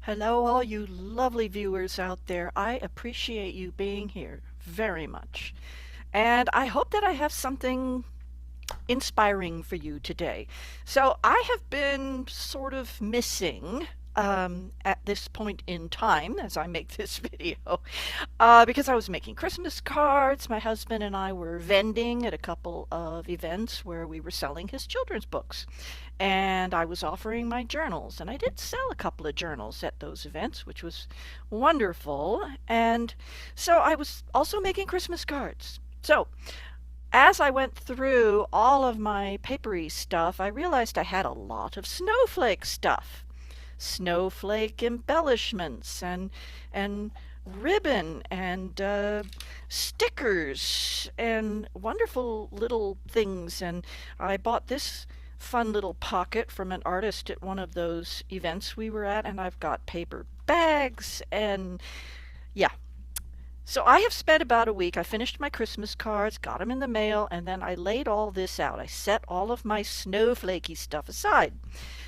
Hello, all you lovely viewers out there. I appreciate you being here very much. And I hope that I have something inspiring for you today. So I have been sort of missing at this point in time as I make this video because I was making Christmas cards. My husband and I were vending at a couple of events where we were selling his children's books. And I was offering my journals, and I did sell a couple of journals at those events, which was wonderful. And so I was also making Christmas cards. So as I went through all of my papery stuff, I realized I had a lot of snowflake stuff. Snowflake embellishments and ribbon and stickers and wonderful little things. And I bought this fun little pocket from an artist at one of those events we were at, and I've got paper bags and yeah, so I have spent about a week. I finished my Christmas cards, got them in the mail, and then I laid all this out. I set all of my snowflakey stuff aside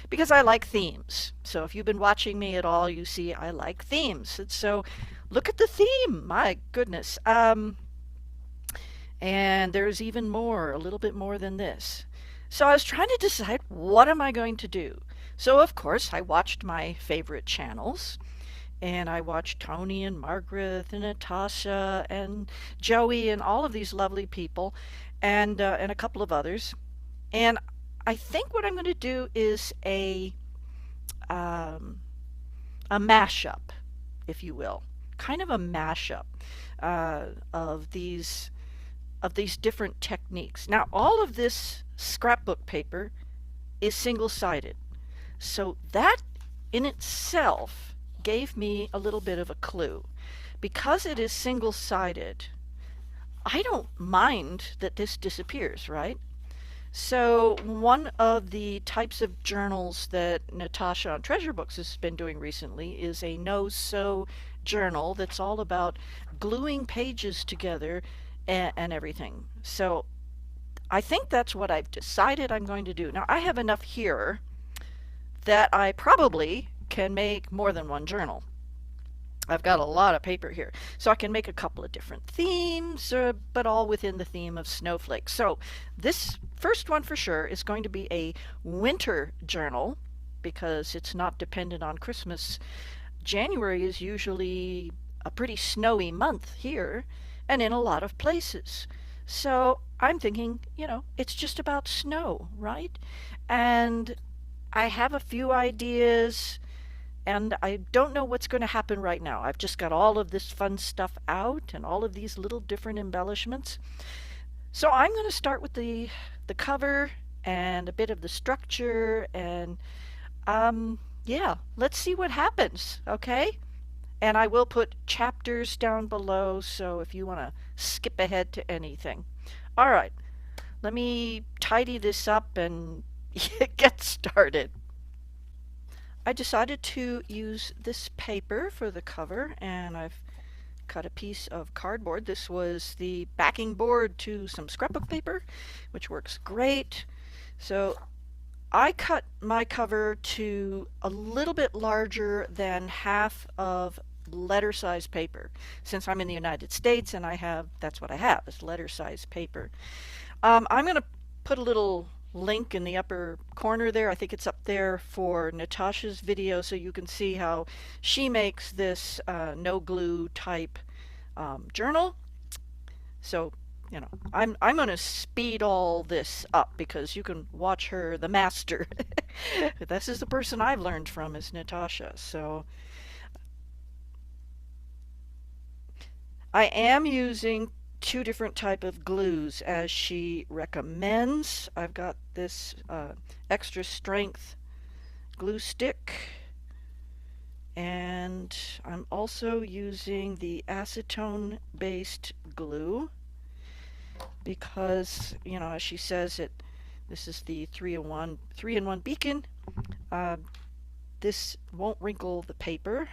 because I like themes. So if you've been watching me at all, you see I like themes. And so look at the theme. My goodness. And there's even more, a little bit more than this. So I was trying to decide what am I going to do. So of course I watched my favorite channels and I watched Tony and Margaret and Natasha and Joey and all of these lovely people, and a couple of others. And I think what I'm going to do is um, a mashup, if you will, kind of a mashup of these different techniques. Now, all of this scrapbook paper is single-sided, so that in itself gave me a little bit of a clue. Because it is single-sided, I don't mind that this disappears, right? So one of the types of journals that Natasha on Treasure Books has been doing recently is a no-sew journal that's all about gluing pages together and everything. So I think that's what I've decided I'm going to do. Now I have enough here that I probably can make more than one journal. I've got a lot of paper here, so I can make a couple of different themes, but all within the theme of snowflakes. So this first one for sure is going to be a winter journal because it's not dependent on Christmas. January is usually a pretty snowy month here and in a lot of places. So I'm thinking, it's just about snow, right? And I have a few ideas and I don't know what's going to happen right now. I've just got all of this fun stuff out and all of these little different embellishments. So I'm going to start with the cover and a bit of the structure and yeah, let's see what happens, okay? And I will put chapters down below so if you want to skip ahead to anything. All right, let me tidy this up and get started. I decided to use this paper for the cover, and I've cut a piece of cardboard. This was the backing board to some scrapbook paper, which works great. So I cut my cover to a little bit larger than half of letter size paper. Since I'm in the United States and that's what I have, is letter size paper. I'm going to put a little link in the upper corner there. I think it's up there for Natasha's video so you can see how she makes this no glue type journal. So, I'm going to speed all this up because you can watch her, the master. This is the person I've learned from is Natasha. So I am using two different type of glues as she recommends. I've got this extra strength glue stick, and I'm also using the acetone based glue because as she says this is the 3-in-1 beacon. This won't wrinkle the paper,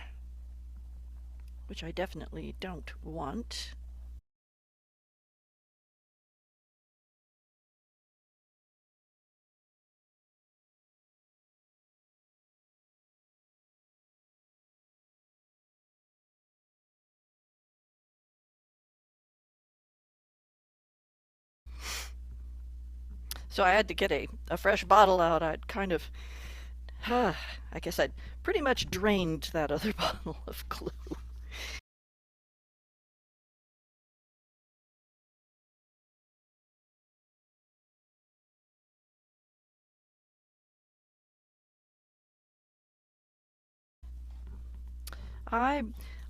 which I definitely don't want. So I had to get a fresh bottle out. I'd kind of, I guess I'd pretty much drained that other bottle of glue. I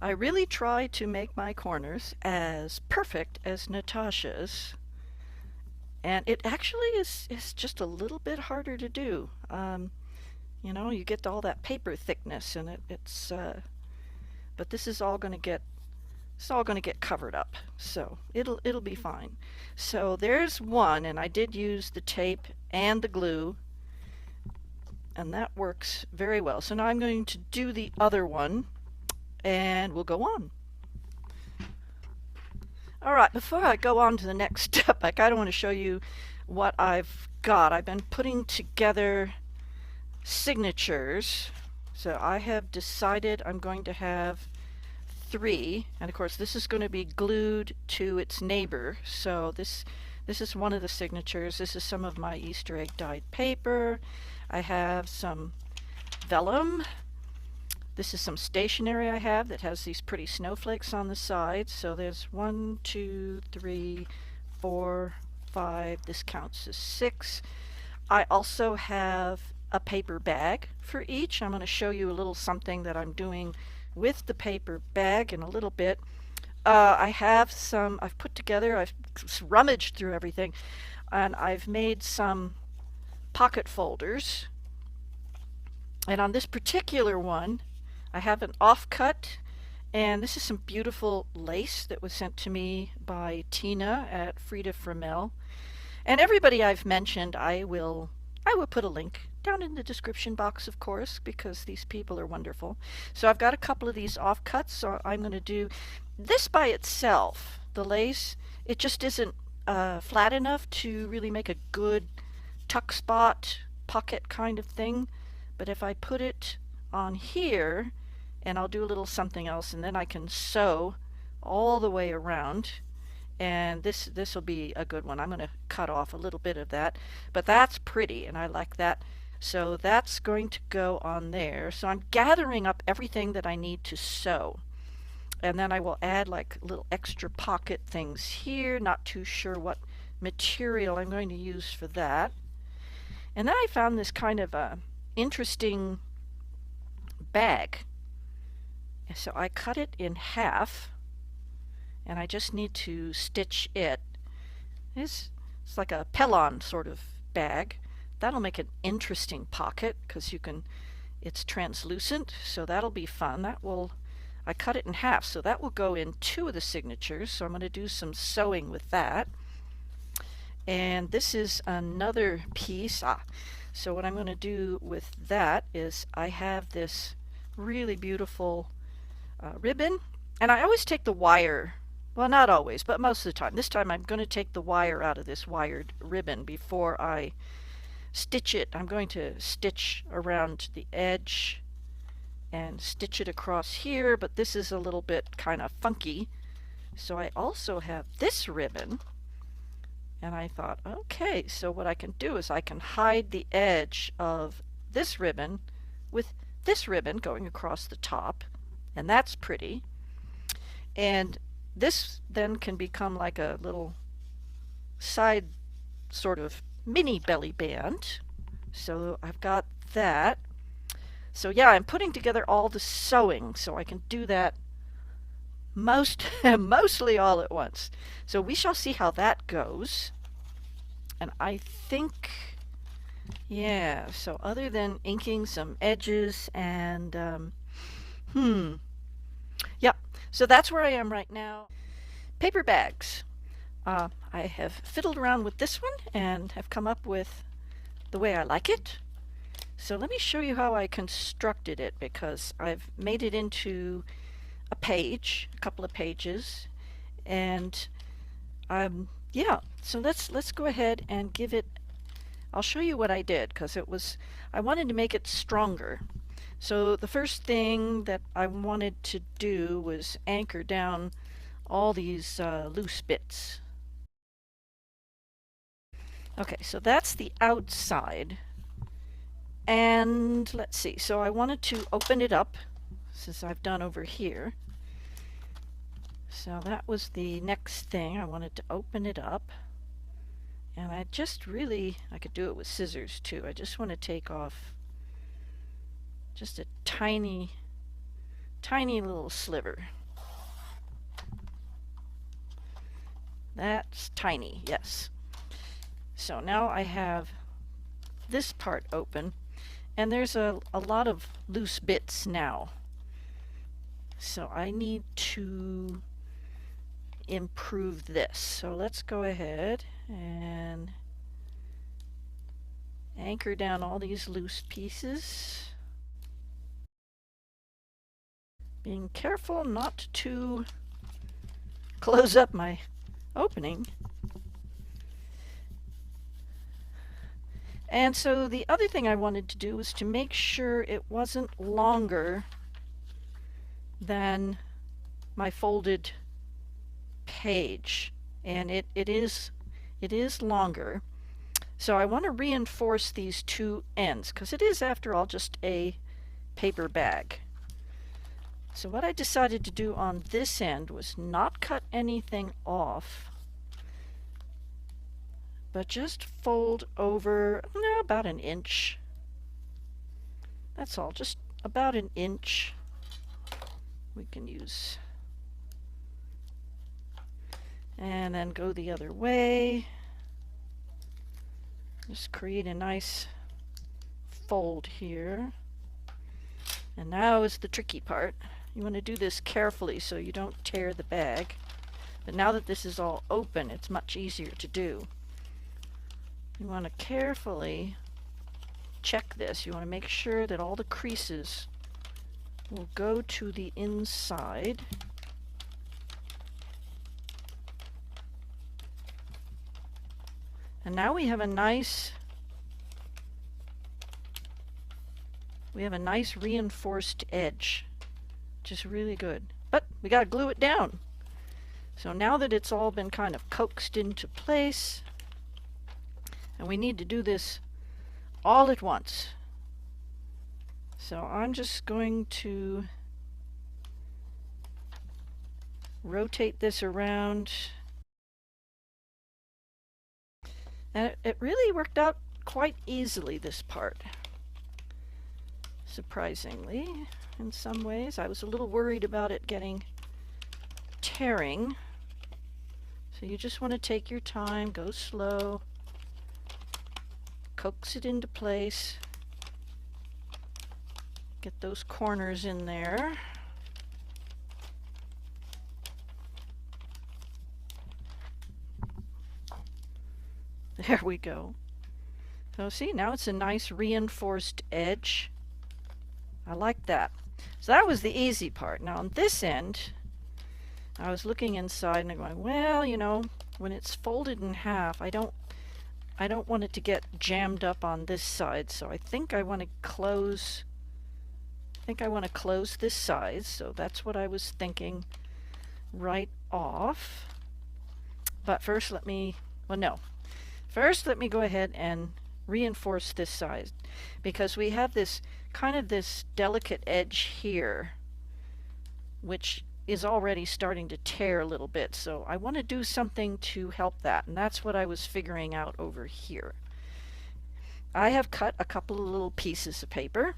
I really try to make my corners as perfect as Natasha's, and it actually is just a little bit harder to do. You know, you get all that paper thickness, and but this is all going to get it's all going to get covered up, so it'll be fine. So there's one, and I did use the tape and the glue, and that works very well. So now I'm going to do the other one, and we'll go on. All right, before I go on to the next step, I kind of want to show you what I've got. I've been putting together signatures. So I have decided I'm going to have 3, and of course this is going to be glued to its neighbor. So this is one of the signatures. This is some of my Easter egg dyed paper. I have some vellum. This is some stationery I have that has these pretty snowflakes on the sides. So there's 1, 2, 3, 4, 5. This counts as 6. I also have a paper bag for each. I'm going to show you a little something that I'm doing with the paper bag in a little bit. I've put together, I've rummaged through everything, and I've made some pocket folders. And on this particular one, I have an offcut, and this is some beautiful lace that was sent to me by Tina at Frida Fremel. And everybody I've mentioned, I will put a link down in the description box, of course, because these people are wonderful. So I've got a couple of these offcuts, so I'm going to do this by itself. The lace, it just isn't flat enough to really make a good tuck spot pocket kind of thing. But if I put it on here, and I'll do a little something else, and then I can sew all the way around, and this will be a good one. I'm going to cut off a little bit of that, but that's pretty, and I like that. So that's going to go on there. So I'm gathering up everything that I need to sew, and then I will add like little extra pocket things here. Not too sure what material I'm going to use for that. And then I found this kind of a interesting bag. So I cut it in half, and I just need to stitch it. It's like a Pellon sort of bag. That'll make an interesting pocket because it's translucent, so that'll be fun. I cut it in half, so that will go in 2 of the signatures. So I'm going to do some sewing with that. And this is another piece. So what I'm going to do with that is I have this really beautiful ribbon, and I always take the wire. Well, not always, but most of the time. This time I'm going to take the wire out of this wired ribbon before I stitch it. I'm going to stitch around the edge and stitch it across here, but this is a little bit kind of funky. So I also have this ribbon, and I thought, okay, so what I can do is I can hide the edge of this ribbon with this ribbon going across the top, and that's pretty. And this then can become like a little side sort of mini belly band. So I've got that. So yeah, I'm putting together all the sewing so I can do that mostly all at once. So we shall see how that goes. And I think, yeah, so other than inking some edges and yeah, so that's where I am right now. Paper bags. I have fiddled around with this one and have come up with the way I like it. So let me show you how I constructed it, because I've made it into a page, a couple of pages, and yeah, so let's go ahead and give it. I'll show you what I did, because I wanted to make it stronger. So the first thing that I wanted to do was anchor down all these loose bits. Okay, so that's the outside. And let's see, so I wanted to open it up, since I've done over here. So that was the next thing. I wanted to open it up. And I could do it with scissors too. I just want to take off just a tiny, tiny little sliver. That's tiny, yes. So now I have this part open, and there's a lot of loose bits now. So I need to improve this. So let's go ahead and anchor down all these loose pieces. Being careful not to close up my opening. And so the other thing I wanted to do was to make sure it wasn't longer than my folded page. And it is longer. So I want to reinforce these two ends, because it is, after all, just a paper bag. So what I decided to do on this end was not cut anything off, but just fold over about an inch. That's all, just about an inch. We can use, and then go the other way. Just create a nice fold here. And now is the tricky part. You want to do this carefully so you don't tear the bag. But now that this is all open, it's much easier to do. You want to carefully check this. You want to make sure that all the creases will go to the inside. And now we have a nice reinforced edge, which is really good. But we got to glue it down. So now that it's all been kind of coaxed into place, and we need to do this all at once. So I'm just going to rotate this around. And it really worked out quite easily, this part. Surprisingly, in some ways. I was a little worried about it tearing. So you just want to take your time, go slow, coax it into place, get those corners in there. There we go. So see, now it's a nice reinforced edge. I like that. So that was the easy part. Now on this end, I was looking inside and I'm going, well, you know, when it's folded in half, I don't want it to get jammed up on this side. So I think I want to close this side. So that's what I was thinking right off. But first let me go ahead and reinforce this side, because we have this kind of this delicate edge here, which is already starting to tear a little bit. So I want to do something to help that, and that's what I was figuring out over here. I have cut a couple of little pieces of paper,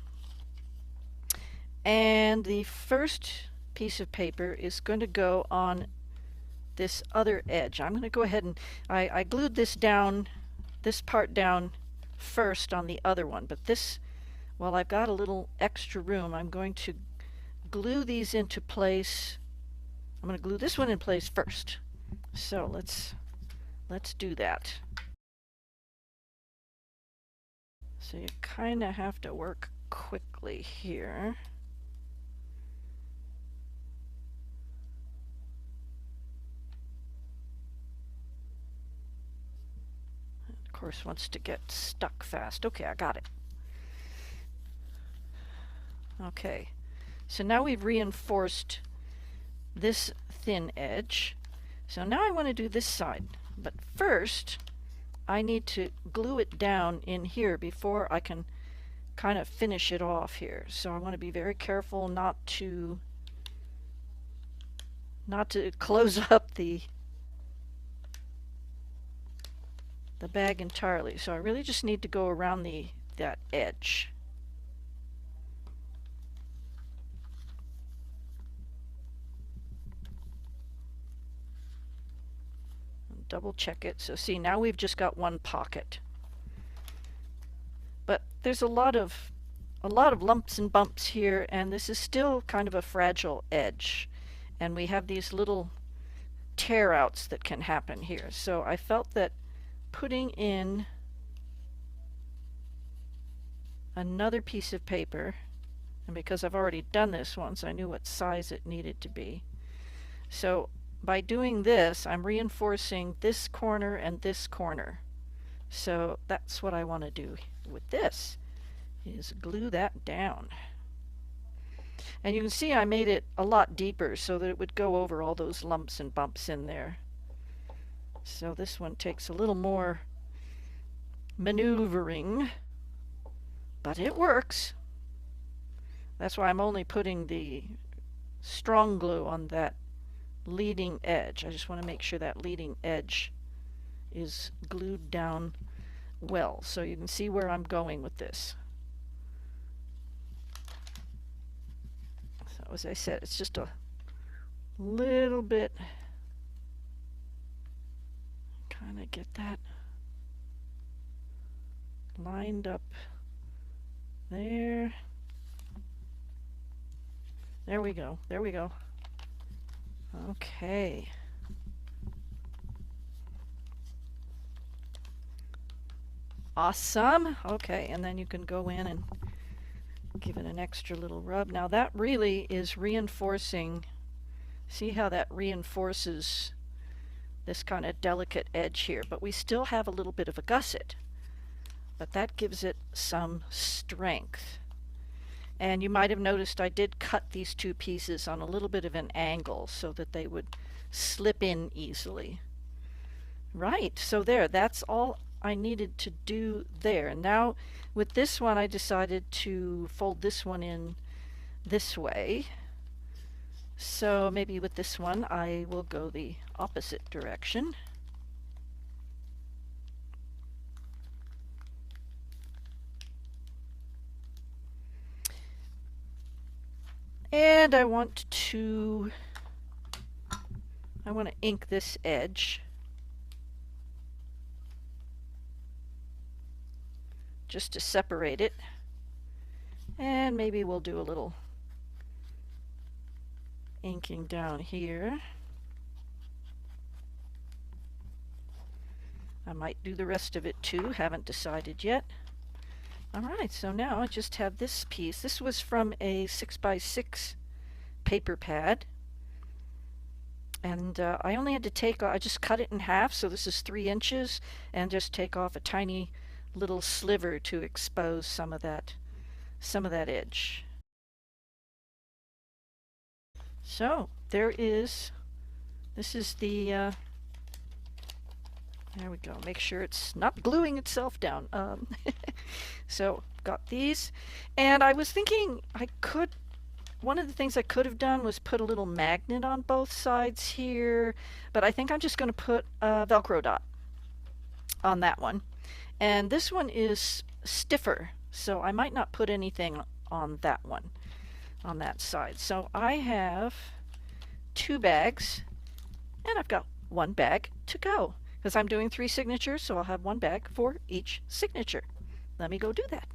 and the first piece of paper is going to go on this other edge. I'm going to go ahead and I glued this part down first on the other one, but this, well, I've got a little extra room. I'm going to glue these into place. I'm going to glue this one in place first. So let's do that. So you kind of have to work quickly here. Of course, wants to get stuck fast. Okay, I got it. Okay, so now we've reinforced this thin edge. So now I want to do this side, but first I need to glue it down in here before I can kind of finish it off here. So I want to be very careful not to close up the bag entirely. So I really just need to go around that edge. Double check it. So see, now we've just got one pocket. But there's a lot of lumps and bumps here, and this is still kind of a fragile edge. And we have these little tear outs that can happen here. So I felt that putting in another piece of paper, and because I've already done this once, I knew what size it needed to be. So by doing this, I'm reinforcing this corner and this corner. So that's what I want to do with this, is glue that down. And you can see I made it a lot deeper so that it would go over all those lumps and bumps in there. So this one takes a little more maneuvering, but it works. That's why I'm only putting the strong glue on that leading edge. I just want to make sure that leading edge is glued down well, so you can see where I'm going with this. So as I said, it's just a little bit, kind of get that lined up there. There we go. There we go. Okay. Awesome. Okay, and then you can go in and give it an extra little rub. Now that really is reinforcing. See how that reinforces this kind of delicate edge here, but we still have a little bit of a gusset. But that gives it some strength. And you might have noticed I did cut these two pieces on a little bit of an angle so that they would slip in easily. Right, so there, that's all I needed to do there. And now with this one I decided to fold this one in this way. So maybe with this one I will go the opposite direction. And I want to ink this edge just to separate it, and maybe we'll do a little inking down here. I might do the rest of it too, haven't decided yet. Alright, so now I just have this piece. This was from a 6x6 paper pad, and I only had to take, I just cut it in half, so this is 3 inches, and just take off a tiny little sliver to expose some of that edge. So there is, this is the there we go. Make sure it's not gluing itself down. So got these, and I was thinking one of the things I could have done was put a little magnet on both sides here, but I think I'm just going to put a Velcro dot on that one. And this one is stiffer, so I might not put anything on that one, on that side. So I have 2 bags, and I've got 1 bag to go. Because I'm doing 3 signatures, so I'll have 1 bag for each signature. Let me go do that.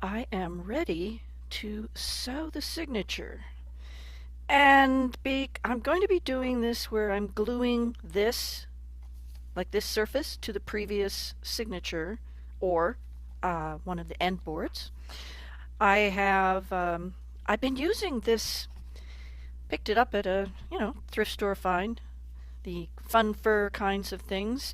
I am ready to sew the signature. And I'm going to be doing this where I'm gluing this, like this surface, to the previous signature, or one of the end boards. I've been using this, picked it up at a, thrift store find, the fun fur kinds of things.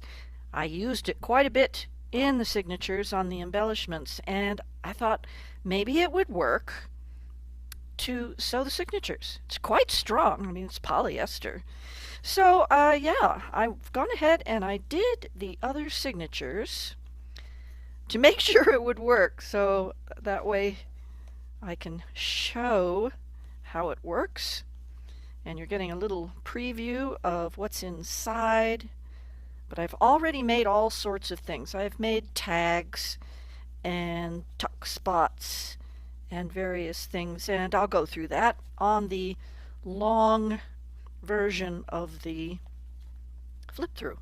I used it quite a bit in the signatures on the embellishments, and I thought maybe it would work to sew the signatures. It's quite strong. I mean, it's polyester. So, yeah, I've gone ahead and I did the other signatures to make sure it would work. So that way I can show how it works. And you're getting a little preview of what's inside. But I've already made all sorts of things. I've made tags and tuck spots and various things, and I'll go through that on the long version of the flip through.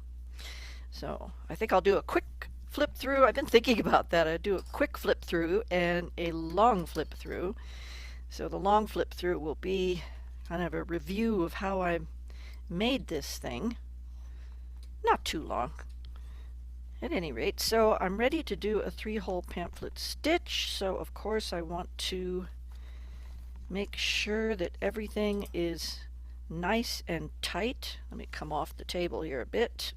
So I think I'll do a quick flip through. I've been thinking about that. I'd do a quick flip through and a long flip through. So the long flip through will be kind of a review of how I made this thing. Not too long. At any rate, so I'm ready to do a 3-hole pamphlet stitch. So of course I want to make sure that everything is nice and tight. Let me come off the table here a bit.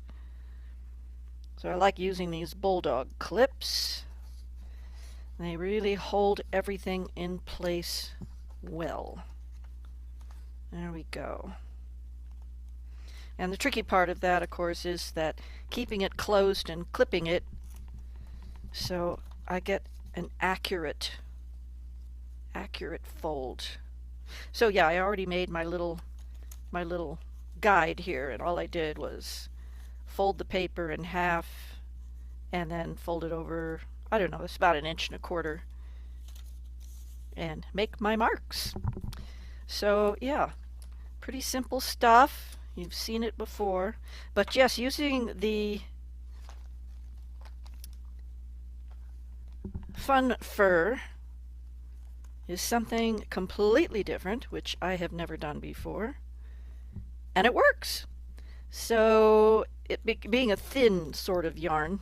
So I like using these bulldog clips. They really hold everything in place well. There we go. And the tricky part of that, of course, is that keeping it closed and clipping it so I get an accurate fold. So yeah, I already made my little guide here, and all I did was fold the paper in half and then fold it over, I don't know, it's about 1.25 inches, and make my marks. So yeah, pretty simple stuff. You've seen it before. But yes, using the fun fur is something completely different, which I have never done before. And it works. So, being a thin sort of yarn,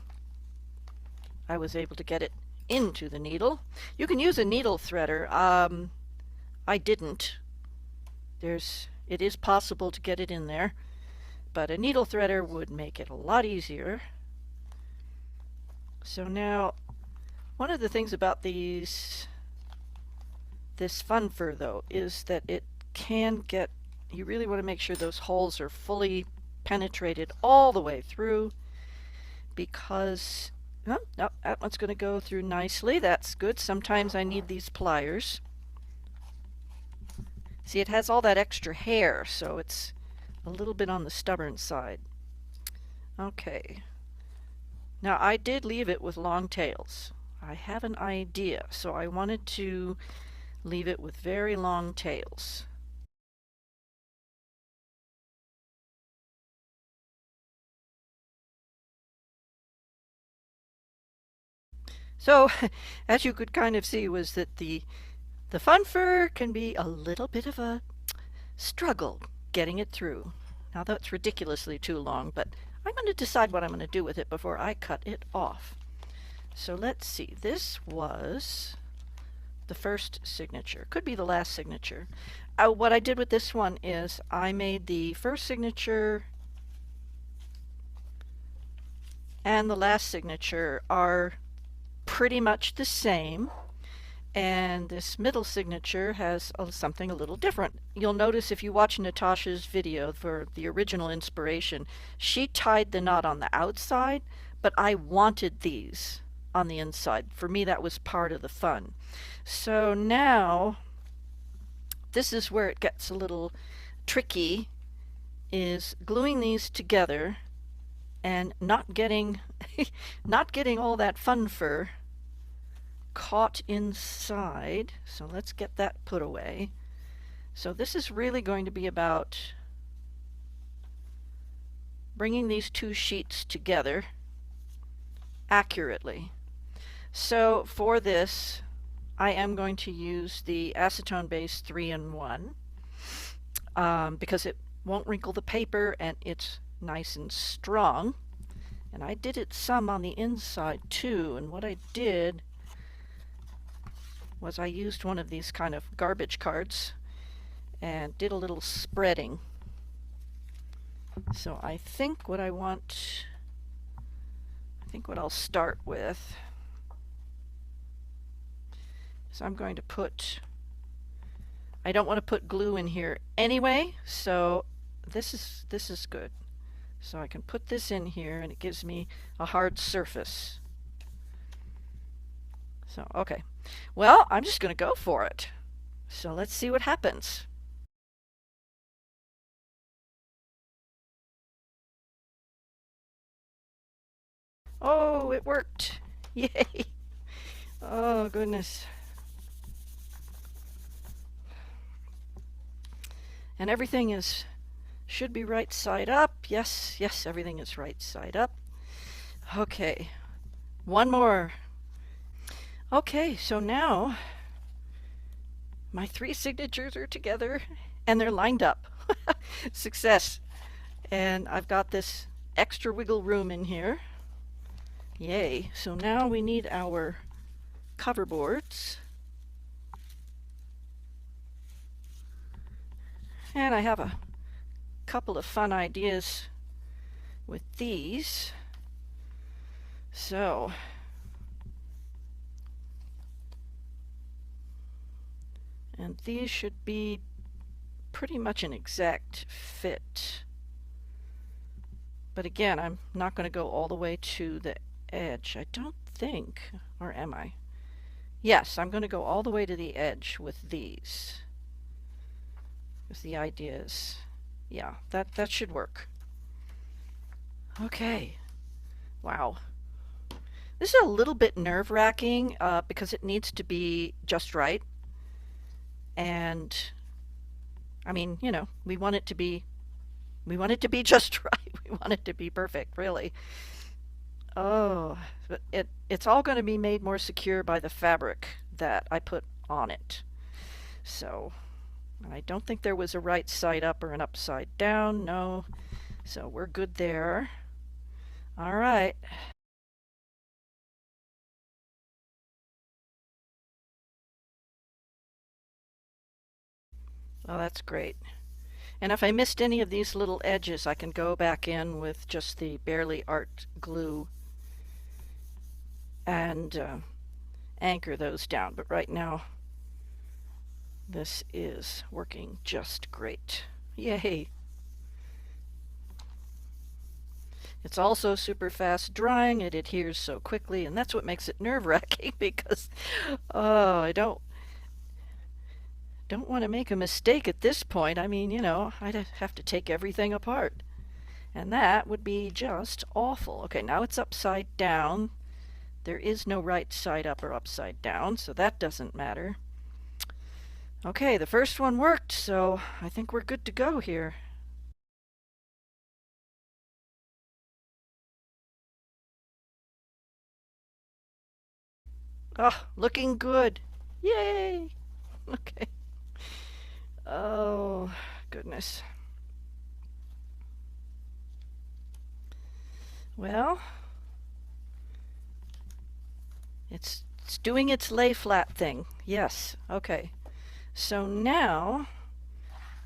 I was able to get it into the needle. You can use a needle threader. I didn't. It is possible to get it in there, but a needle threader would make it a lot easier. So now, one of the things about this fun fur though is that it can get, you really want to make sure those holes are fully penetrated all the way through, because, no, that one's going to go through nicely. That's good. Sometimes I need these pliers. See, it has all that extra hair, so it's a little bit on the stubborn side. Okay. Now, I did leave it with long tails. I have an idea, so I wanted to leave it with very long tails. So, as you could kind of see, was that the fun fur can be a little bit of a struggle getting it through. Now that's ridiculously too long, but I'm going to decide what I'm going to do with it before I cut it off. So let's see, this was the first signature. Could be the last signature. What I did with this one is I made the first signature and the last signature are pretty much the same. And this middle signature has something a little different. You'll notice if you watch Natasha's video for the original inspiration, she tied the knot on the outside, but I wanted these on the inside. For me, that was part of the fun. So now, this is where it gets a little tricky, is gluing these together and not getting all that fun fur caught inside. So let's get that put away. So this is really going to be about bringing these two sheets together accurately. So for this, I am going to use the acetone base 3-in-1 because it won't wrinkle the paper and it's nice and strong. And I did it some on the inside too, and what I did was I used one of these kind of garbage carts and did a little spreading. So I think what I'll start with is I'm going to put, I don't want to put glue in here anyway, so this is good. So I can put this in here and it gives me a hard surface. So, okay. Well, I'm just going to go for it. So let's see what happens. Oh, it worked. Yay. Oh, goodness. And everything should be right side up. Yes, yes, everything is right side up. Okay. One more. Okay, so now my 3 signatures are together and they're lined up. Success. And I've got this extra wiggle room in here. Yay. So now we need our cover boards. And I have a couple of fun ideas with these. So and these should be pretty much an exact fit. But again, I'm not going to go all the way to the edge, I don't think. Or am I? Yes, I'm going to go all the way to the edge with these. Because the idea is, yeah, that should work. Okay. Wow. This is a little bit nerve-wracking because it needs to be just right. And I mean, you know, we want it to be just right. We want it to be perfect, really. Oh, but it's all going to be made more secure by the fabric that I put on it. So, I don't think there was a right side up or an upside down. No. So we're good there. All right. Well, that's great. And if I missed any of these little edges, I can go back in with just the Barely Art glue and anchor those down. But right now, this is working just great. Yay! It's also super fast drying. It adheres so quickly, and that's what makes it nerve-wracking because I don't want to make a mistake at this point. I mean, you know, I'd have to take everything apart. And that would be just awful. Okay, now it's upside down. There is no right side up or upside down, so that doesn't matter. Okay, the first one worked, so I think we're good to go here. Oh, looking good. Yay! Okay. Oh, goodness. Well, it's doing its lay flat thing. Yes, okay. So now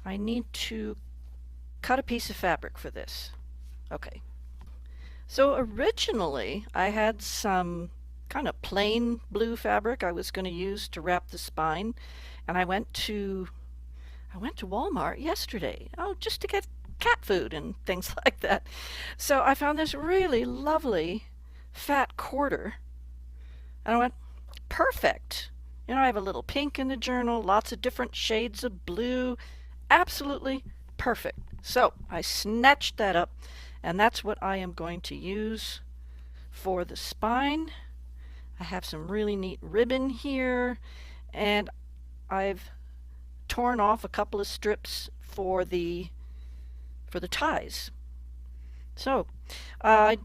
I need to cut a piece of fabric for this. Okay. So originally I had some kind of plain blue fabric I was going to use to wrap the spine, and I went to Walmart yesterday, just to get cat food and things like that. So I found this really lovely fat quarter, and I went, perfect. You know, I have a little pink in the journal, lots of different shades of blue, absolutely perfect. So I snatched that up, and that's what I am going to use for the spine. I have some really neat ribbon here, and I've torn off a couple of strips for the ties. So I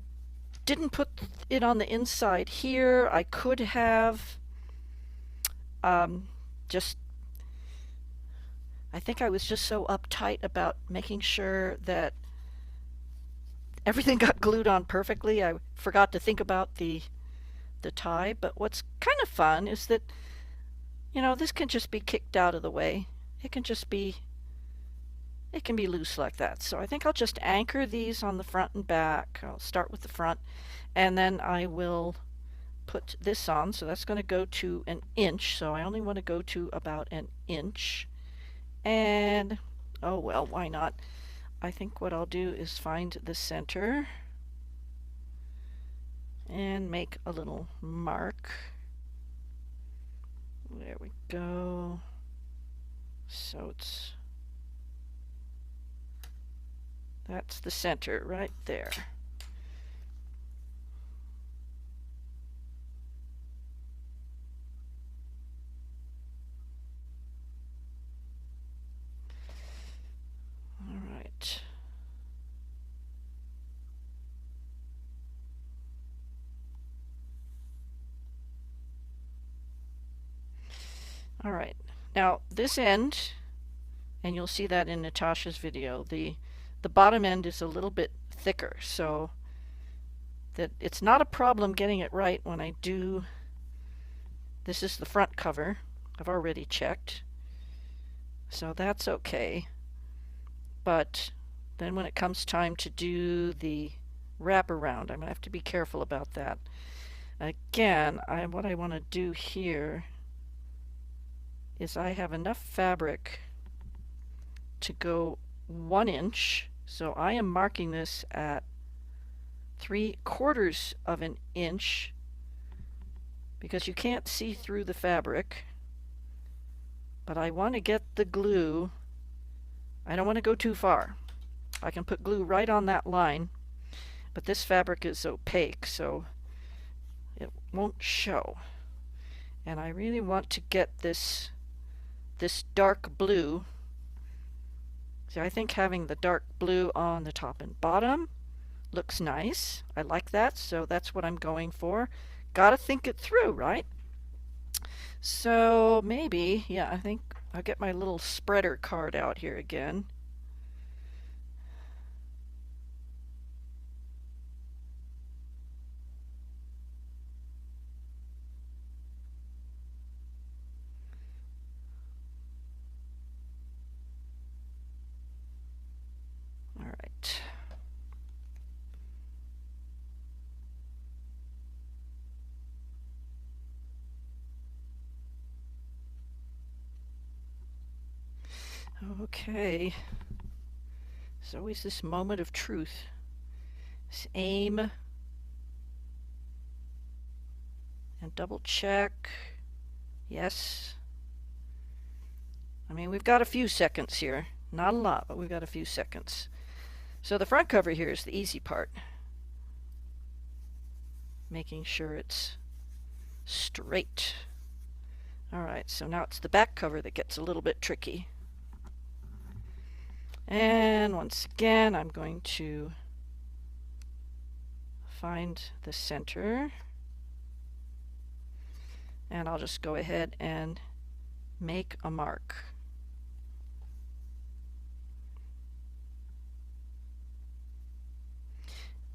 didn't put it on the inside here. I could have just, I think I was just so uptight about making sure that everything got glued on perfectly. I forgot to think about the tie. But what's kind of fun is that, you know, this can just be kicked out of the way. It can be loose like that. So I think I'll just anchor these on the front and back. I'll start with the front, and then I will put this on. So that's going to go to an inch. So I only want to go to about an inch. And, oh well, why not? I think what I'll do is find the center and make a little mark. There we go. So that's the center right there. All right. All right. Now this end, and you'll see that in Natasha's video, the bottom end is a little bit thicker, so that it's not a problem getting it right when I do. This is the front cover. I've already checked, so that's okay. But then when it comes time to do the wraparound, I'm going to have to be careful about that. Again, what I want to do here is I have enough fabric to go 1 inch, so I am marking this at 3/4 of an inch because you can't see through the fabric, but I want to get the glue. I don't want to go too far. I can put glue right on that line, but this fabric is opaque, so it won't show. And I really want to get this dark blue. See, I think having the dark blue on the top and bottom looks nice. I like that, so that's what I'm going for. Gotta think it through, right? So maybe, yeah, I think I'll get my little spreader card out here again. All right. Okay. There's always this moment of truth. Just aim and double check. Yes. I mean, we've got a few seconds here. Not a lot, but we've got a few seconds. So the front cover here is the easy part. Making sure it's straight. All right, so now it's the back cover that gets a little bit tricky. And once again, I'm going to find the center. And I'll just go ahead and make a mark.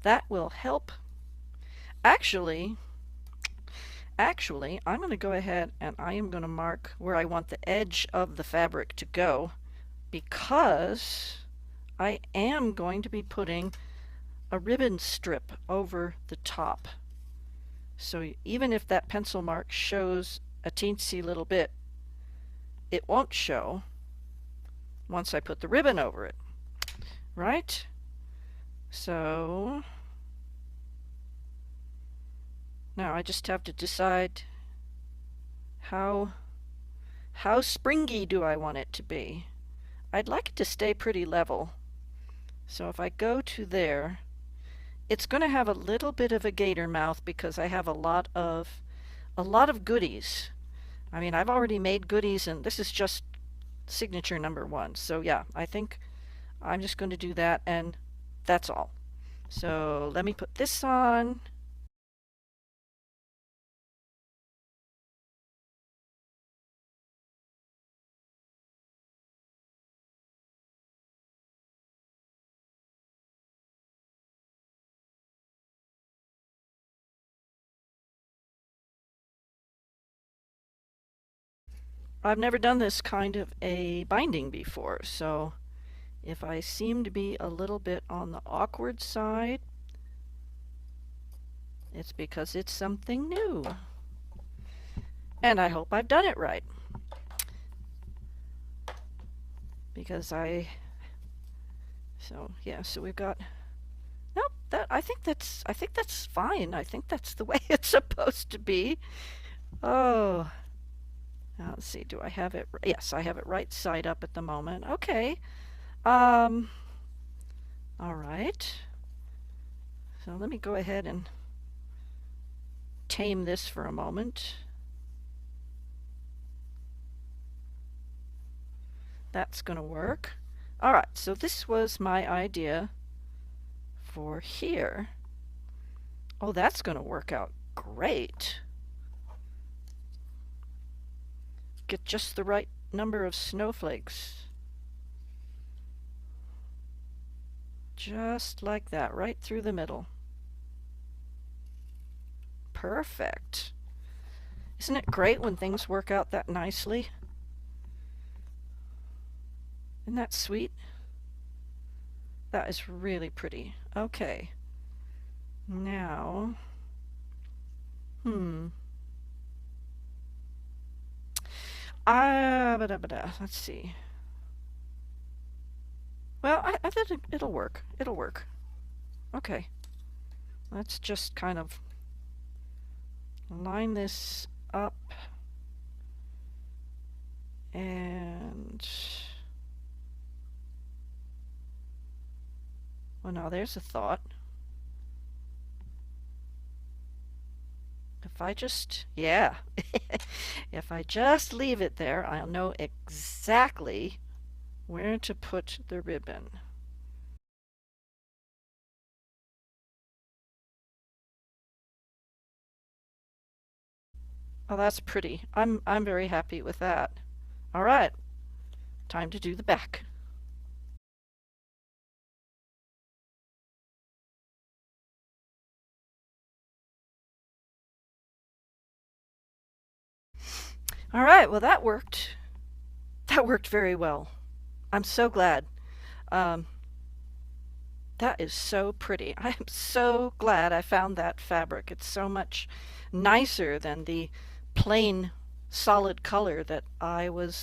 That will help. Actually, I'm going to go ahead and I am going to mark where I want the edge of the fabric to go, because I am going to be putting a ribbon strip over the top. So even if that pencil mark shows a teensy little bit, it won't show once I put the ribbon over it, right? So now I just have to decide how springy do I want it to be. I'd like it to stay pretty level. So if I go to there, it's going to have a little bit of a gator mouth because I have a lot of goodies. I mean, I've already made goodies, and this is just signature number 1. So yeah, I think I'm just going to do that, and that's all. So let me put this on. I've never done this kind of a binding before, so if I seem to be a little bit on the awkward side, it's because it's something new. And I hope I've done it right, because I So yeah, so we've got, nope, that I think that's fine. I think that's the way it's supposed to be. Oh, now let's see, do I have it? Yes, I have it right side up at the moment. Okay. Um, all right. So let me go ahead and tame this for a moment. That's going to work. All right, so this was my idea for here. Oh, that's going to work out great. Get just the right number of snowflakes. Just like that, right through the middle. Perfect. Isn't it great when things work out that nicely? Isn't that sweet? That is really pretty. Okay. Now, let's see. Well, I think it'll work. It'll work. Okay. Let's just kind of line this up. And, well, now there's a thought. If I just, yeah, if I just leave it there, I'll know exactly where to put the ribbon. Oh, that's pretty. I'm very happy with that. All right, time to do the back. All right, well that worked. That worked very well. I'm so glad. Um, that is so pretty. I am so glad I found that fabric. It's so much nicer than the plain solid color that I would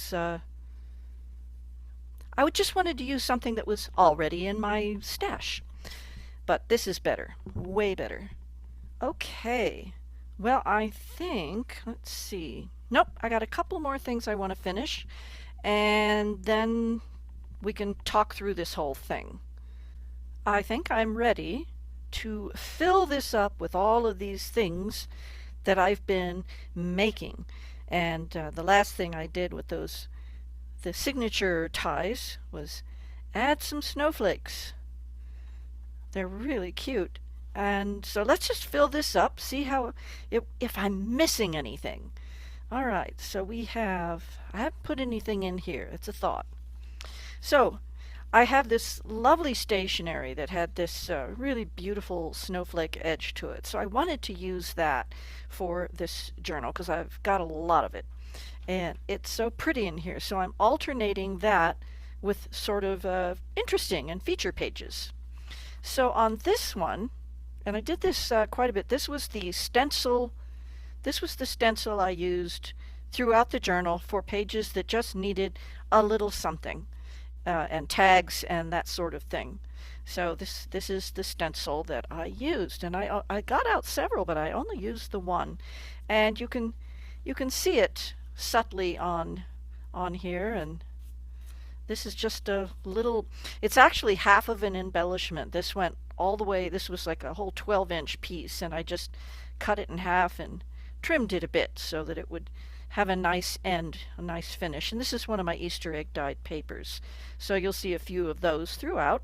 just wanted to use something that was already in my stash. But this is better, way better. Okay, well, I think, let's see. Nope, I got a couple more things I want to finish, and then we can talk through this whole thing. I think I'm ready to fill this up with all of these things that I've been making. And the last thing I did with the signature ties was add some snowflakes. They're really cute. And so let's just fill this up, see how, if I'm missing anything. All right, so I haven't put anything in here. It's a thought. So I have this lovely stationery that had this really beautiful snowflake edge to it. So I wanted to use that for this journal because I've got a lot of it. And it's so pretty in here. So I'm alternating that with sort of interesting and feature pages. So on this one, and I did this quite a bit, this was the stencil I used throughout the journal for pages that just needed a little something. And tags and that sort of thing. So this is the stencil that I used, and I got out several, but I only used the one, and you can see it subtly on here, and this is just a little. It's actually half of an embellishment. This went all the way. This was like a whole 12-inch piece, and I just cut it in half and trimmed it a bit so that it would have a nice end, a nice finish. And this is one of my Easter egg dyed papers. So you'll see a few of those throughout.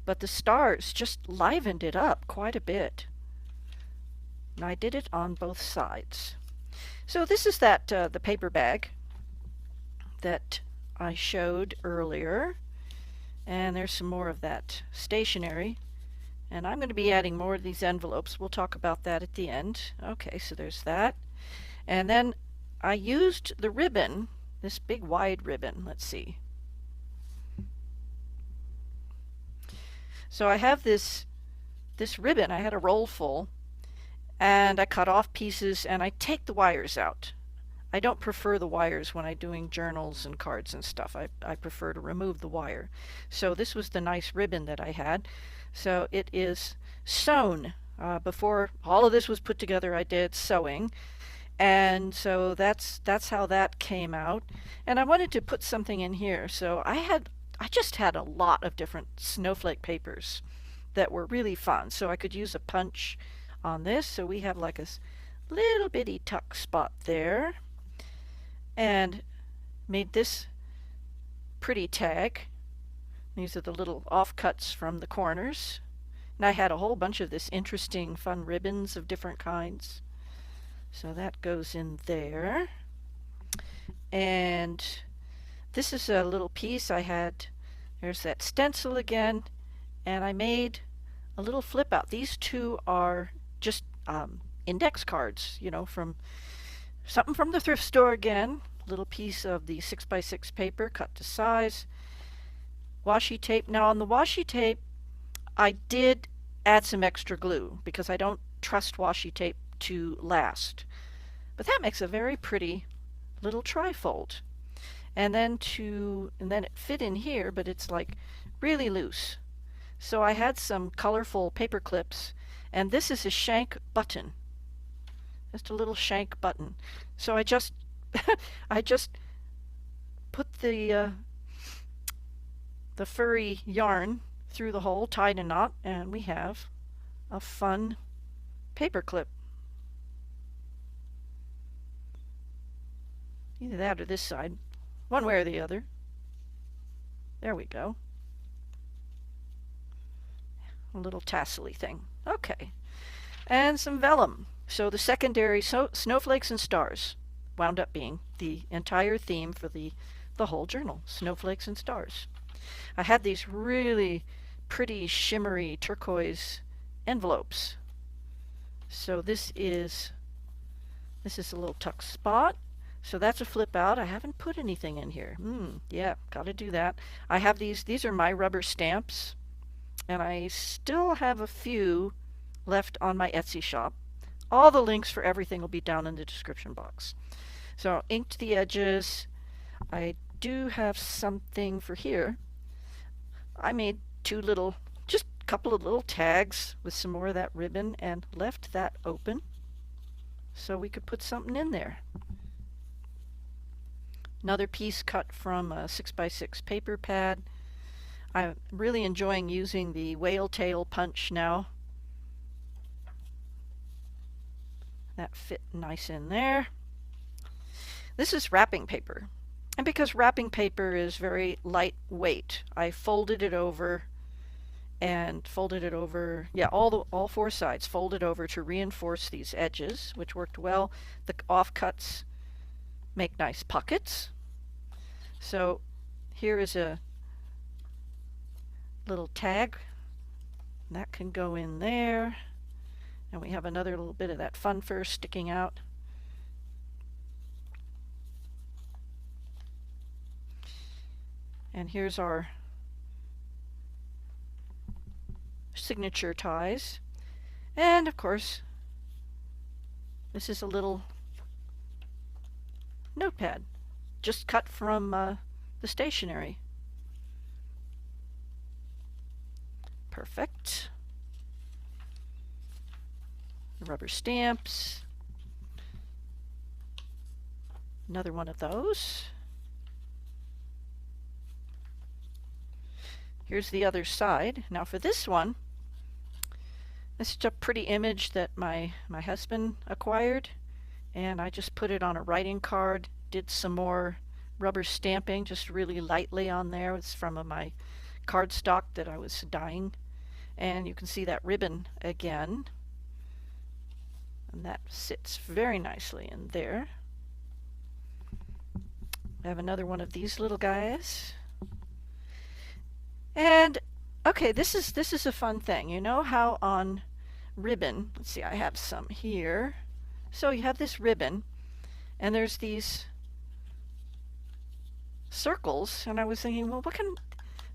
But the stars just livened it up quite a bit. And I did it on both sides. So this is the paper bag that I showed earlier. And there's some more of that stationery. And I'm going to be adding more of these envelopes. We'll talk about that at the end. Okay, so there's that. And then I used the ribbon, this big wide ribbon. Let's see. So I have this ribbon. I had a roll full, and I cut off pieces, and I take the wires out. I don't prefer the wires when I'm doing journals and cards and stuff. I prefer to remove the wire. So this was the nice ribbon that I had. So it is sewn. Before all of this was put together, I did sewing. And so that's how that came out. And I wanted to put something in here. So I just had a lot of different snowflake papers that were really fun. So I could use a punch on this. So we have like a little bitty tuck spot there. And made this pretty tag. These are the little offcuts from the corners. And I had a whole bunch of this interesting fun ribbons of different kinds. So that goes in there. And this is a little piece I had. There's that stencil again. And I made a little flip out. These two are just index cards, you know, from something from the thrift store again. Little piece of the 6x6 paper cut to size. Washi tape. Now on the washi tape, I did add some extra glue because I don't trust washi tape to last. But that makes a very pretty little trifold. And then it fit in here, but it's like really loose. So I had some colorful paper clips, and this is a shank button. Just a little shank button. So I just put the furry yarn through the hole, tied a knot, and we have a fun paper clip. Either that or this side. One way or the other. There we go. A little tassel-y thing. Okay. And some vellum. So the secondary Snowflakes and Stars wound up being the entire theme for the whole journal. Snowflakes and Stars. I had these really pretty shimmery turquoise envelopes. So this is a little tuck spot. So that's a flip out. I haven't put anything in here. Yeah, gotta do that. I have these are my rubber stamps, and I still have a few left on my Etsy shop. All the links for everything will be down in the description box. So inked the edges. I do have something for here. I made just a couple of little tags with some more of that ribbon and left that open so we could put something in there. Another piece cut from a 6x6 paper pad. I'm really enjoying using the whale tail punch now. That fit nice in there. This is wrapping paper. And because wrapping paper is very lightweight, I folded it over, all four sides, folded over to reinforce these edges, which worked well. The offcuts make nice pockets. So here is a little tag. That can go in there. And we have another little bit of that fun fur sticking out. And here's our signature ties. And of course, this is a little notepad, just cut from the stationery. Perfect. Rubber stamps. Another one of those. Here's the other side. Now for this one, this is a pretty image that my husband acquired, and I just put it on a writing card, did some more rubber stamping just really lightly on there. It's from my cardstock that I was dyeing, and you can see that ribbon again, and that sits very nicely in there. I have another one of these little guys. And okay, this is a fun thing. You know how on ribbon, let's see, I have some here. So you have this ribbon, and there's these circles, and I was thinking, well,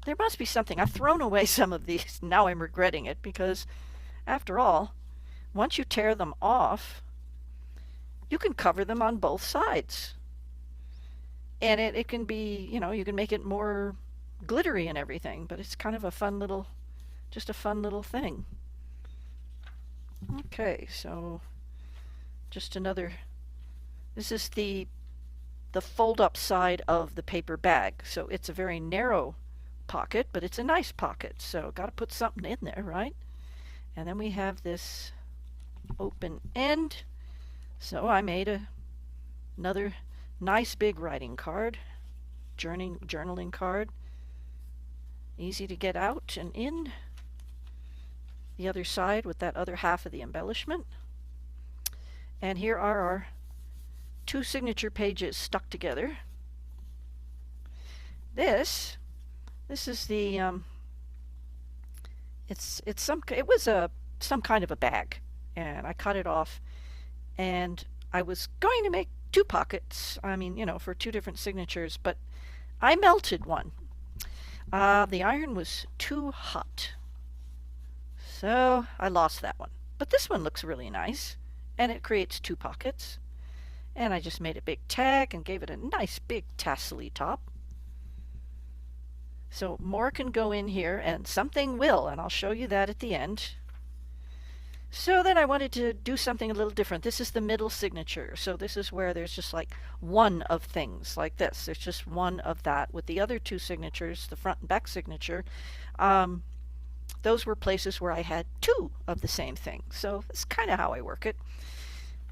there must be something. I've thrown away some of these. Now I'm regretting it because, after all, once you tear them off, you can cover them on both sides. And it can be, you can make it more glittery and everything, but it's kind of a fun little, just a fun little thing. Okay, so just another, this is the fold-up side of the paper bag. So it's a very narrow pocket, but it's a nice pocket. So got to put something in there, right? And then we have this open end. So I made another nice big writing card, journaling card. Easy to get out and in. The other side with that other half of the embellishment. And here are our 2 signature pages stuck together. This is the it was some kind of a bag, and I cut it off, and I was going to make 2 pockets. I mean, for 2 different signatures, but I melted one. The iron was too hot, so I lost that one. But this one looks really nice, and it creates 2 pockets. And I just made a big tag and gave it a nice big tassel-y top. So more can go in here, and something will, and I'll show you that at the end. So then I wanted to do something a little different. This is the middle signature. So this is where there's just like one of things like this. There's just one of that. With the other 2 signatures, the front and back signature, those were places where I had 2 of the same thing. So that's kind of how I work it.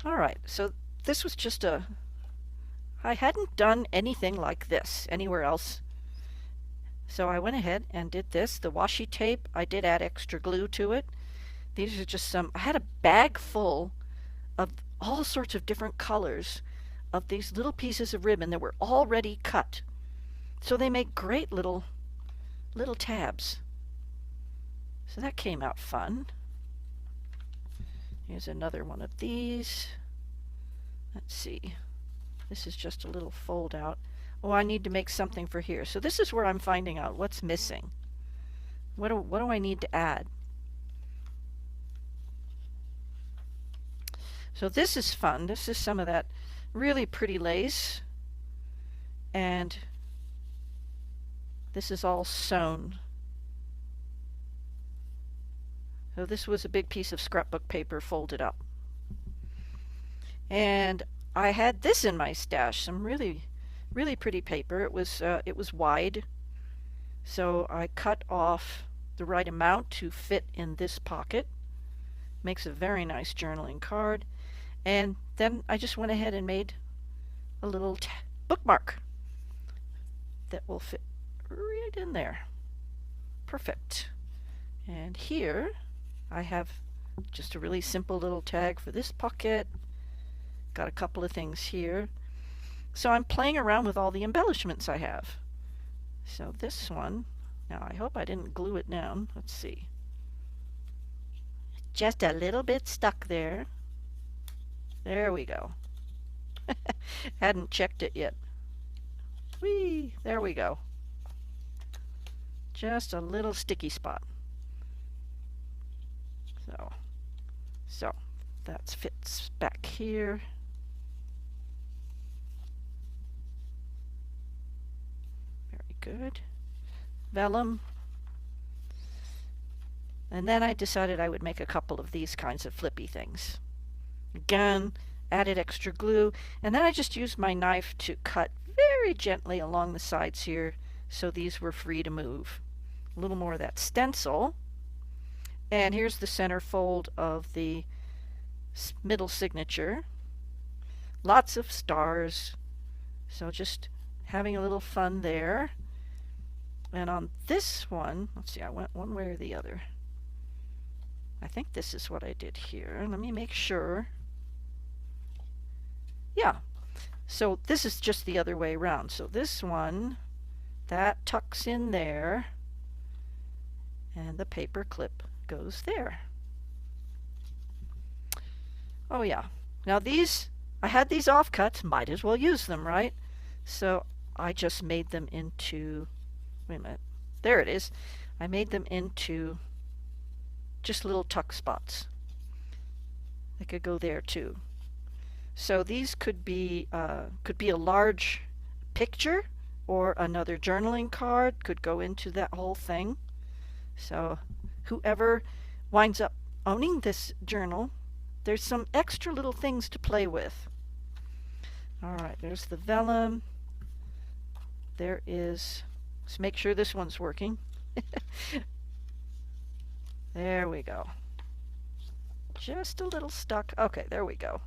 All right, so this was just I hadn't done anything like this anywhere else. So I went ahead and did this. The washi tape, I did add extra glue to it. These are just I had a bag full of all sorts of different colors of these little pieces of ribbon that were already cut. So they make great little tabs. So that came out fun. Here's another one of these. Let's see. This is just a little fold out. Oh, I need to make something for here. So this is where I'm finding out what's missing. What do I need to add? So this is fun. This is some of that really pretty lace. And this is all sewn. So this was a big piece of scrapbook paper folded up. And I had this in my stash, some really pretty paper. It was wide, so I cut off the right amount to fit in this pocket. Makes a very nice journaling card. And then I just went ahead and made a little bookmark that will fit right in there. Perfect. And here I have just a really simple little tag for this pocket. Got a couple of things here. So I'm playing around with all the embellishments I have. So this one, now I hope I didn't glue it down. Let's see. Just a little bit stuck there. There we go. Hadn't checked it yet. Whee! There we go. Just a little sticky spot. So that fits back here. Very good. Vellum. And then I decided I would make a couple of these kinds of flippy things. Again, added extra glue, and then I just used my knife to cut very gently along the sides here so these were free to move. A little more of that stencil. And here's the center fold of the middle signature. Lots of stars. So just having a little fun there. And on this one, let's see, I went one way or the other. I think this is what I did here. Let me make sure. Yeah. So this is just the other way around. So this one, that tucks in there, and the paper clip goes there. Oh yeah. Now these, I had these offcuts, might as well use them, right? So I just made them into, wait a minute, there it is. I made them into just little tuck spots. They could go there too. So these could be a large picture, or another journaling card could go into that whole thing. So whoever winds up owning this journal, there's some extra little things to play with. All right, there's the vellum. There is, let's make sure this one's working. There we go. Just a little stuck. Okay, there we go.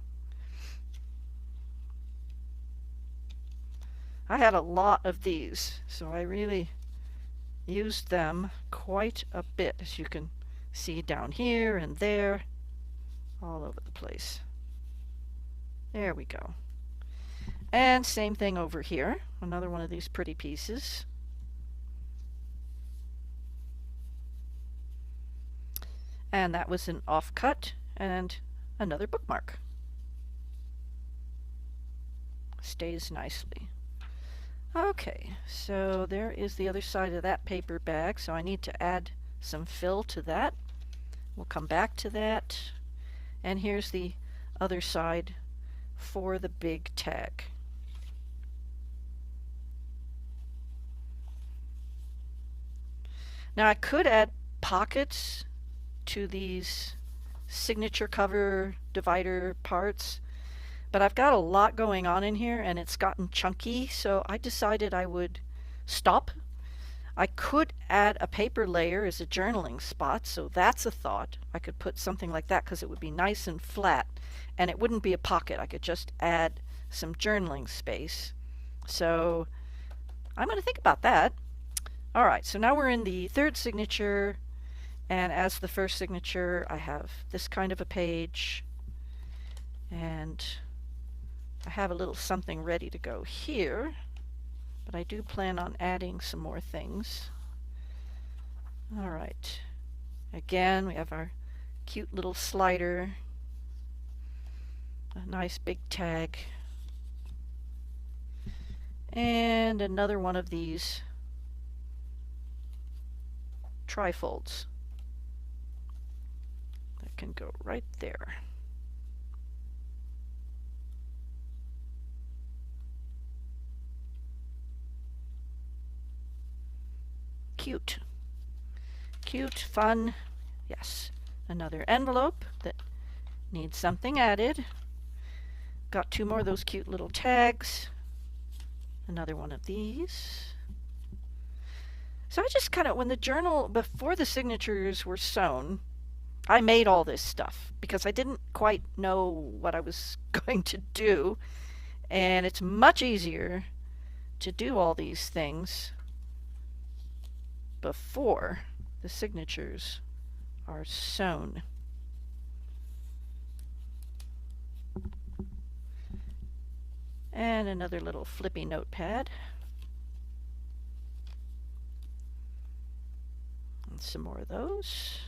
I had a lot of these, so I really used them quite a bit, as you can see down here and there, all over the place. There we go. And same thing over here, another one of these pretty pieces. And that was an offcut and another bookmark. Stays nicely. Okay, so there is the other side of that paper bag, so I need to add some fill to that. We'll come back to that. And here's the other side for the big tag. Now I could add pockets to these signature cover divider parts, but I've got a lot going on in here and it's gotten chunky, so I decided I would stop. I could add a paper layer as a journaling spot, so that's a thought. I could put something like that because it would be nice and flat and it wouldn't be a pocket. I could just add some journaling space. So I'm going to think about that. All right, so now we're in the third signature, and as the first signature I have this kind of a page, and I have a little something ready to go here, but I do plan on adding some more things. All right, again we have our cute little slider, a nice big tag, and another one of these trifolds that can go right there. Cute. Cute, fun. Yes. Another envelope that needs something added. Got two more of those cute little tags. Another one of these. So I just kind of, when the journal, before the signatures were sewn, I made all this stuff because I didn't quite know what I was going to do. And it's much easier to do all these things before the signatures are sewn. And another little flippy notepad. And some more of those.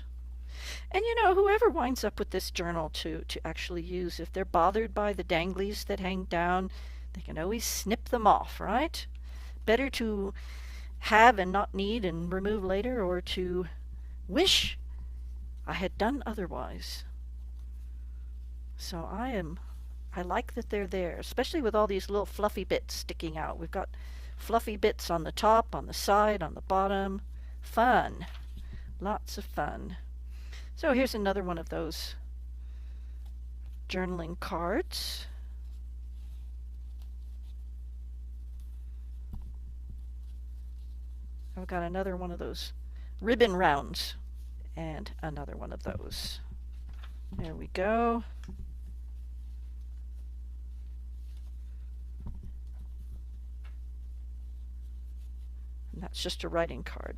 And you know, whoever winds up with this journal to actually use, if they're bothered by the danglies that hang down, they can always snip them off, right? Better to have and not need and remove later, or to wish I had done otherwise. So I like that they're there, especially with all these little fluffy bits sticking out. We've got fluffy bits on the top, on the side, on the bottom. Fun. Lots of fun. So here's another one of those journaling cards. I've got another one of those ribbon rounds and another one of those. There we go. And that's just a writing card.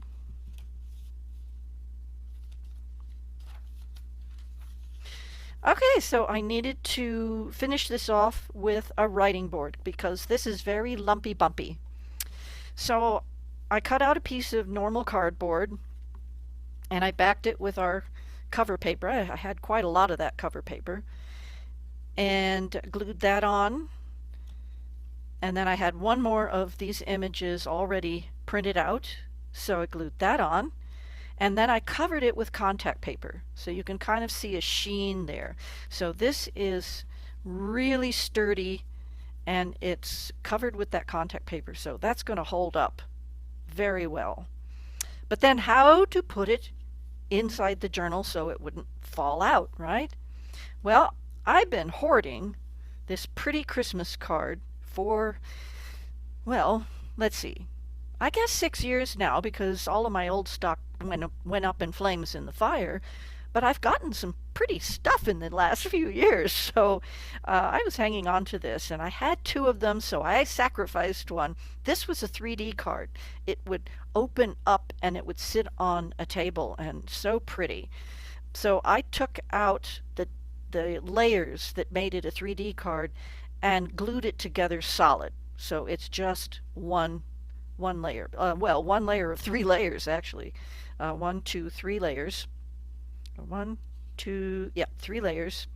Okay, so I needed to finish this off with a writing board because this is very lumpy bumpy. So I cut out a piece of normal cardboard and I backed it with our cover paper. I had quite a lot of that cover paper, and glued that on. And then I had one more of these images already printed out, so I glued that on. And then I covered it with contact paper, so you can kind of see a sheen there. So this is really sturdy, and it's covered with that contact paper, so that's going to hold up very well. But then how to put it inside the journal so it wouldn't fall out, right? Well, I've been hoarding this pretty Christmas card for, well, let's see, I guess 6 years now, because all of my old stock went up in flames in the fire. But I've gotten some pretty stuff in the last few years, so I was hanging on to this, and I had two of them, so I sacrificed one. This was a 3D card. It would open up and it would sit on a table, and so pretty. So I took out the layers that made it a 3D card and glued it together solid. So it's just one layer. Well, one layer of 3 layers actually. 1, 2, 3 layers. 1, 2, yeah, 3 layers.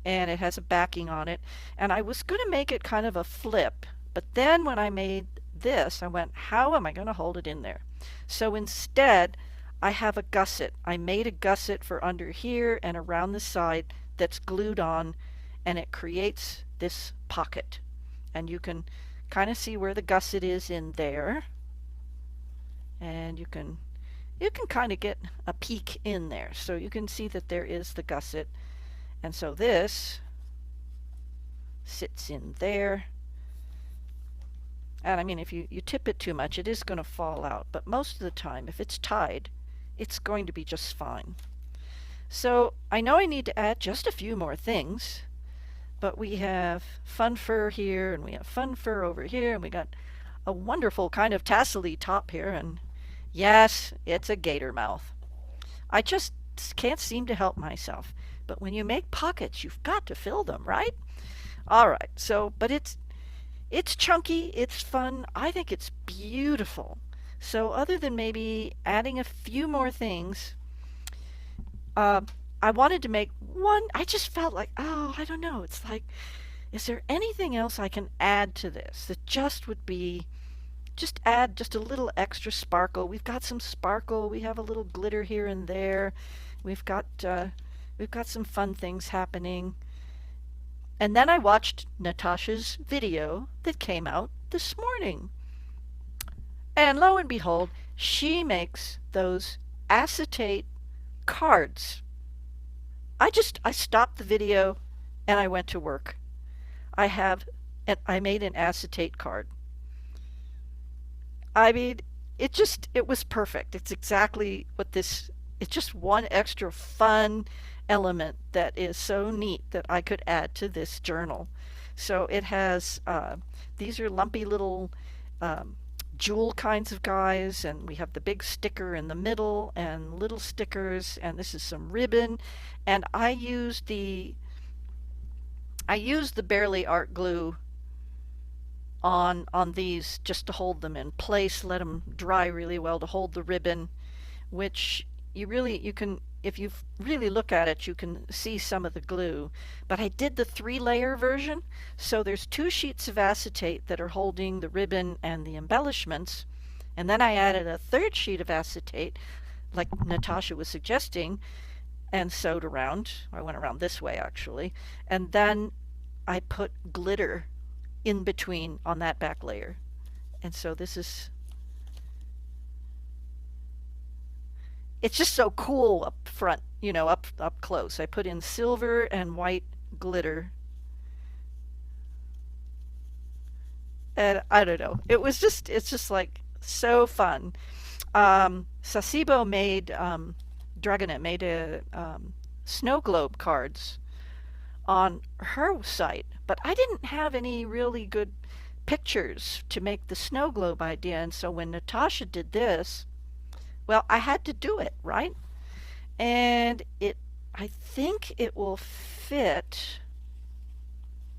And it has a backing on it. And I was going to make it kind of a flip, but then when I made this, I went, how am I going to hold it in there? So instead, I have a gusset. I made a gusset for under here and around the side that's glued on, and it creates this pocket. And you can kind of see where the gusset is in there. And you can kind of get a peek in there. So you can see that there is the gusset. And so this sits in there. And I mean, if you tip it too much, it is going to fall out. But most of the time, if it's tied, it's going to be just fine. So I know I need to add just a few more things. But we have fun fur here, and we have fun fur over here, and we got a wonderful kind of tassel-y top here, and yes, it's a gator mouth. I just can't seem to help myself. But when you make pockets, you've got to fill them, right? All right, so, but it's chunky, it's fun, I think it's beautiful. So other than maybe adding a few more things, I wanted to make one. I just felt like, oh, I don't know. It's like, is there anything else I can add to this that just would be, just add just a little extra sparkle. We've got some sparkle. We have a little glitter here and there. We've got some fun things happening. And then I watched Natasha's video that came out this morning. And lo and behold, she makes those acetate cards. I stopped the video and I went to work. I made an acetate card. I mean, it was perfect. It's exactly what it's just one extra fun element that is so neat that I could add to this journal. So it has, these are lumpy little jewel kinds of guys, and we have the big sticker in the middle and little stickers, and this is some ribbon, and I used the Barely Art glue on these just to hold them in place, let them dry really well to hold the ribbon, which you can, if you really look at it, you can see some of the glue. But I did the 3-layer version, so there's 2 sheets of acetate that are holding the ribbon and the embellishments, and then I added a 3rd sheet of acetate, like Natasha was suggesting, and sewed around. I went around this way actually, and then I put glitter in between on that back layer. And so this is, it's just so cool up front, up close. I put in silver and white glitter. And I don't know. It's just like so fun. Sasibo made, Dragonet made a snow globe cards on her site, but I didn't have any really good pictures to make the snow globe idea. And so when Natasha did this, well, I had to do it, right? And I think it will fit.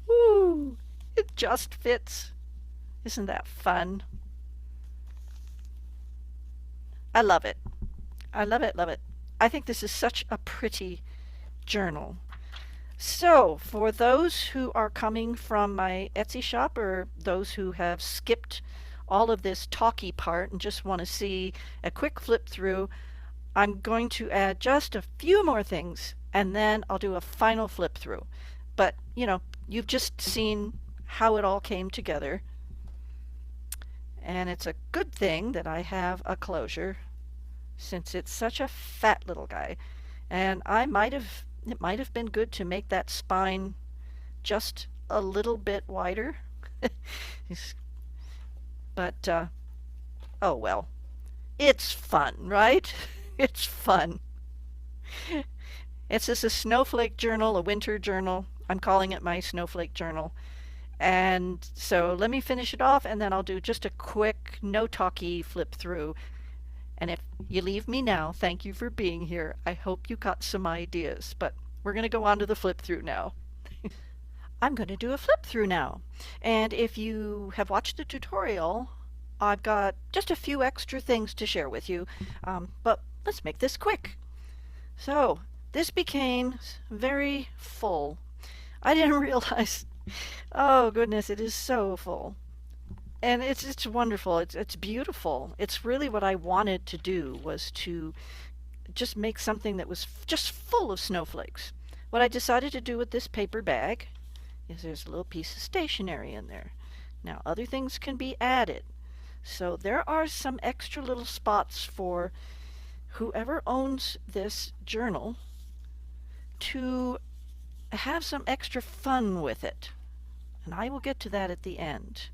Woo! It just fits. Isn't that fun? I love it. I love it, love it. I think this is such a pretty journal. So, for those who are coming from my Etsy shop, or those who have skipped all of this talky part and just want to see a quick flip through, I'm going to add just a few more things, and then I'll do a final flip through. But, you've just seen how it all came together. And it's a good thing that I have a closure since it's such a fat little guy. And it might have been good to make that spine just a little bit wider. But, oh well. It's fun, right? It's fun. It's just a snowflake journal, a winter journal. I'm calling it my snowflake journal. And so let me finish it off and then I'll do just a quick, no talky flip through. And if you leave me now, thank you for being here. I hope you got some ideas. But we're going to go on to the flip through now. I'm going to do a flip through now. And if you have watched the tutorial, I've got just a few extra things to share with you. But let's make this quick. So this became very full. I didn't realize. Oh goodness, it is so full. And it's wonderful. It's beautiful. It's really what I wanted to do was to just make something that was just full of snowflakes. What I decided to do with this paper bag is there's a little piece of stationery in there. Now other things can be added. So there are some extra little spots for whoever owns this journal to have some extra fun with it. And I will get to that at the end.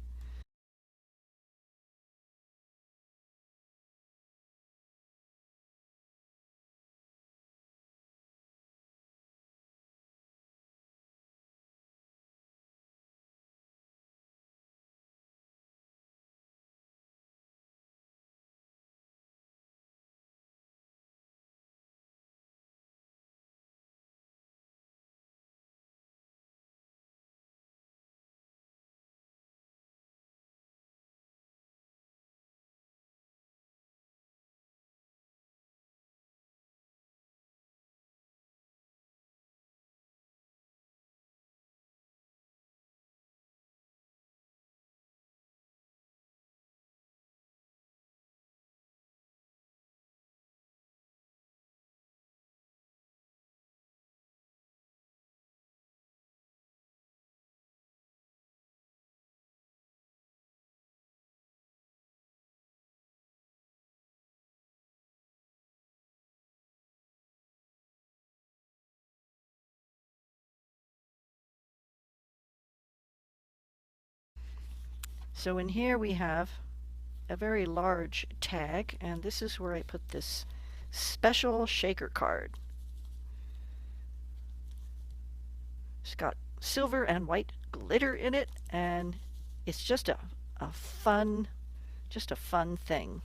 So in here we have a very large tag, and this is where I put this special shaker card. It's got silver and white glitter in it, and it's just a fun, just a fun thing.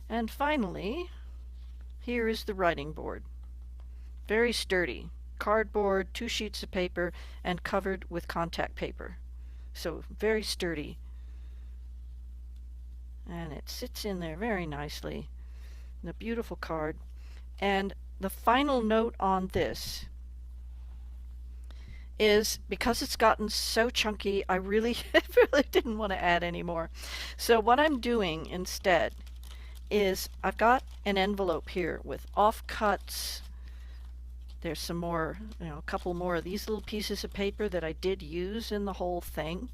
And finally, here is the writing board. Very sturdy. Cardboard, 2 sheets of paper, and covered with contact paper. So very sturdy. And it sits in there very nicely. And a beautiful card. And the final note on this is, because it's gotten so chunky, I really didn't want to add any more. So what I'm doing instead is I've got an envelope here with offcuts. There's some more, a couple more of these little pieces of paper that I did use in the whole thing.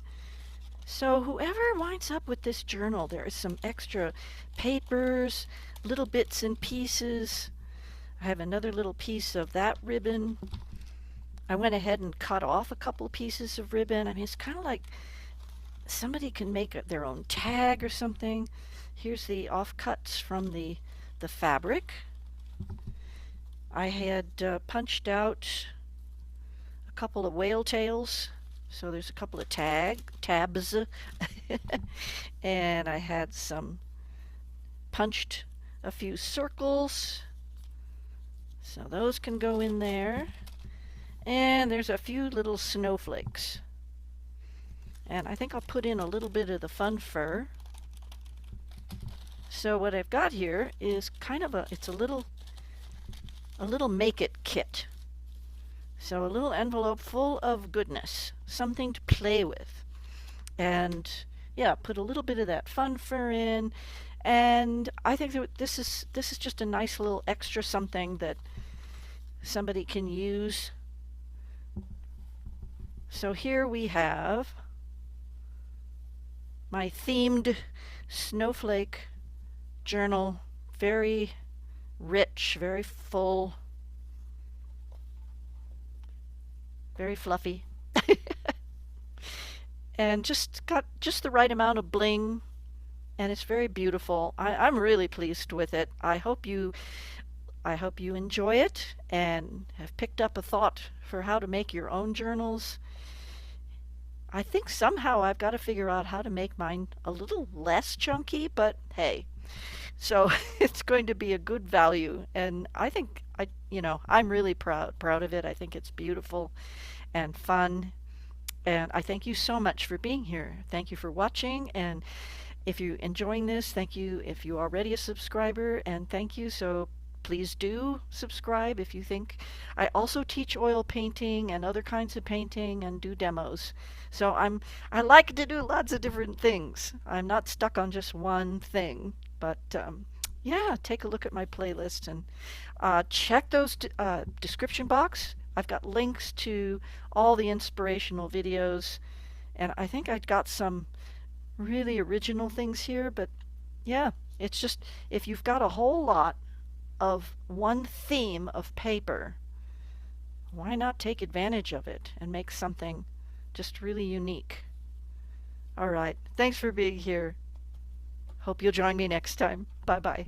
So whoever winds up with this journal, there is some extra papers, little bits and pieces. I have another little piece of that ribbon. I went ahead and cut off a couple pieces of ribbon. I mean, it's kind of like somebody can make their own tag or something. Here's the offcuts from the fabric. I had punched out a couple of whale tails, so there's a couple of tabs, and I had punched a few circles, so those can go in there. And there's a few little snowflakes. And I think I'll put in a little bit of the fun fur. So what I've got here is kind of it's a little make it kit. So a little envelope full of goodness, something to play with. And yeah, put a little bit of that fun fur in. And I think that this is just a nice little extra something that somebody can use. So here we have my themed snowflake journal, very rich, very full, very fluffy, and just got just the right amount of bling, and it's very beautiful. I'm really pleased with it. I hope you enjoy it and have picked up a thought for how to make your own journals. I think somehow I've got to figure out how to make mine a little less chunky, but hey. So it's going to be a good value, and I think I'm really proud of it. I think it's beautiful and fun, and I thank you so much for being here. Thank you for watching, and if you're enjoying this, thank you if you're already a subscriber, and thank you. So please do subscribe if you think. I also teach oil painting and other kinds of painting and do demos. So I like to do lots of different things. I'm not stuck on just one thing. But yeah, take a look at my playlist and check those description box. I've got links to all the inspirational videos, and I think I've got some really original things here. But yeah, it's just, if you've got a whole lot of one theme of paper, why not take advantage of it and make something just really unique? All right, thanks for being here. Hope you'll join me next time. Bye-bye.